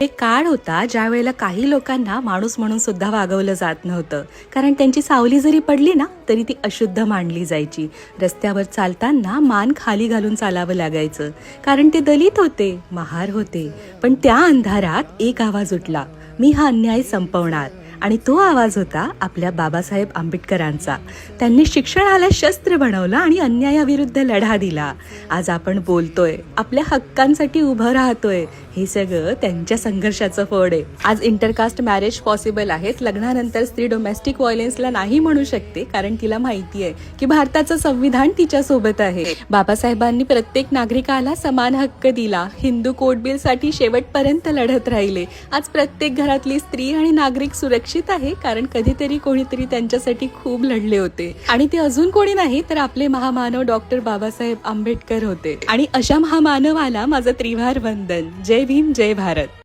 एक काळ होता ज्या वेळेला काही लोकांना माणूस म्हणून सुद्धा वागवलं जात नव्हतं, कारण त्यांची सावली जरी पडली ना तरी ती अशुद्ध मानली जायची. रस्त्यावर चालताना मान खाली घालून चालावं लागायचं, कारण ते दलित होते, महार होते. पण त्या अंधारात एक आवाज उठला, मी हा अन्याय संपवणार. आणि तो आवाज होता आपल्या बाबासाहेब आंबेडकरांचा. त्यांनी शिक्षणाला शस्त्र बनवलं आणि अन्यायाविरुद्ध लढा दिला. आज आपण बोलतोय, आपल्या हक्कांसाठी उभं राहतोय, हे सगळं त्यांच्या संघर्षाचं फळ आहे. आज इंटरकास्ट मॅरेज पॉसिबल आहेत. लग्नानंतर स्त्री डोमेस्टिक व्हायलन्सला नाही म्हणू शकते, कारण तिला माहिती आहे की भारताचं संविधान तिच्या सोबत आहे. बाबासाहेबांनी प्रत्येक नागरिकाला समान हक्क दिला. हिंदू कोड बिल साठी शेवटपर्यंत लढत राहिले. आज प्रत्येक घरातली स्त्री आणि नागरिक सुरक्षित आहे, कारण कधीतरी कोणीतरी त्यांच्यासाठी खूप लढले होते. आणि ते अजून कोणी नाही तर आपले महामानव डॉक्टर बाबासाहेब आंबेडकर होते. आणि अशा महामानवाला माझं त्रिवार वंदन. जय भीम, जय भारत.